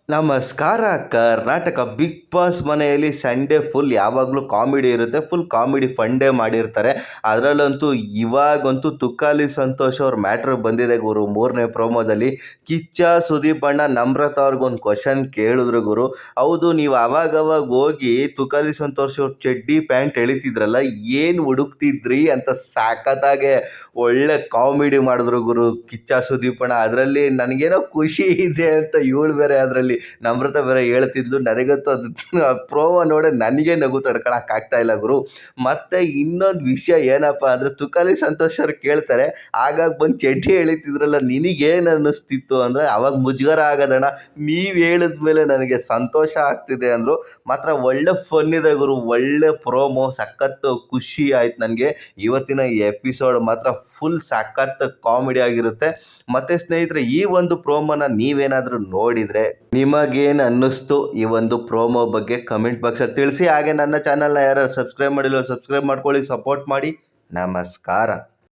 ನಮಸ್ಕಾರ. Karnataka big boss ಮನೆಯಲ್ಲಿ Sunday full ಯಾವಾಗಲೂ ಕಾಮಿಡಿ ಇರುತ್ತೆ. ಫುಲ್ ಕಾಮಿಡಿ ಫಂಡೇ ಮಾಡಿರ್ತಾರೆ. ಅದರಲ್ಲಂತೂ ಇವಾಗಂತೂ ತುಕಾಲಿ ಸಂತೋಷ್ ಅವ್ರ ಮ್ಯಾಟ್ರ್ ಬಂದಿದೆ ಗುರು. 3ನೇ ಪ್ರೋಮೋದಲ್ಲಿ ಕಿಚ್ಚ, ಸುದೀಪ್ ಅಣ್ಣ, ನಮ್ರತಾ ಅವ್ರಿಗೊಂದು ಕ್ವಶನ್ ಕೇಳಿದ್ರು ಗುರು. ಹೌದು, ನೀವು ಅವಾಗವಾಗ ಹೋಗಿ ತುಕಾಲಿ ಸಂತೋಷ್ ಅವ್ರ ಚಡ್ಡಿ ಪ್ಯಾಂಟ್ ಎಳಿತಿದ್ರಲ್ಲ, ಏನು ಹುಡುಕ್ತಿದ್ರಿ ಅಂತ ಸಖತ್ತಾಗೆ ಒಳ್ಳೆ ಕಾಮಿಡಿ ಮಾಡಿದ್ರು ಗುರು ಕಿಚ್ಚ, ಸುದೀಪ್ ಅಣ್ಣ. ಅದರಲ್ಲಿ ನನಗೇನೋ ಖುಷಿ ಇದೆ ಅಂತ ಇವಳು ಬೇರೆ ಅದರಲ್ಲಿ ನಮ್ರತ ಬೇರೆ ಹೇಳ್ತಿದ್ಲು. ನನಗಂತೂ ಅದು ಪ್ರೋಮೋ ನೋಡಿ ನನಗೆ ನಗು ತಡ್ಕೊಳಕ್ಕಾಗ್ತಾ ಇಲ್ಲ ಗುರು. ಮತ್ತು ಇನ್ನೊಂದು ವಿಷಯ ಏನಪ್ಪ ಅಂದರೆ, ತುಕಾಲಿ ಸಂತೋಷ್ ಅವ್ರು ಕೇಳ್ತಾರೆ, ಆಗಾಗ ಬಂದು ಚಡ್ಡಿ ಎಳಿತಿದ್ರಲ್ಲ, ನಿನಗೇನು ಅನ್ನಿಸ್ತಿತ್ತು ಅಂದರೆ, ಅವಾಗ ಮುಜುಗರ ಆಗೋದಣ್ಣ, ನೀವು ಹೇಳಿದ್ಮೇಲೆ ನನಗೆ ಸಂತೋಷ ಆಗ್ತಿದೆ ಅಂದರು. ಮಾತ್ರ ಒಳ್ಳೆ ಫನ್ ಇದೆ ಗುರು, ಒಳ್ಳೆ ಪ್ರೋಮೋ, ಸಖತ್ತು ಖುಷಿ ಆಯ್ತು ನನಗೆ. ಇವತ್ತಿನ ಈ ಎಪಿಸೋಡ್ ಮಾತ್ರ ಫುಲ್ ಸಖತ್ ಕಾಮಿಡಿ ಆಗಿರುತ್ತೆ. ಮತ್ತು ಸ್ನೇಹಿತರೆ, ಈ ಒಂದು ಪ್ರೋಮೋನ ನೀವೇನಾದರೂ ನೋಡಿದರೆ ನಿಮಗೇನು ಅನ್ನಿಸ್ತು ಈ ಒಂದು ಪ್ರೋಮೋ ಬಗ್ಗೆ ಕಮೆಂಟ್ ಬಾಕ್ಸಲ್ಲಿ ತಿಳಿಸಿ. ಹಾಗೆ ನನ್ನ ಚಾನಲ್ನ ಯಾರು ಸಬ್ಸ್ಕ್ರೈಬ್ ಮಾಡಿಲ್ಲ, ಸಬ್ಸ್ಕ್ರೈಬ್ ಮಾಡ್ಕೊಳ್ಳಿ, ಸಪೋರ್ಟ್ ಮಾಡಿ. ನಮಸ್ಕಾರ.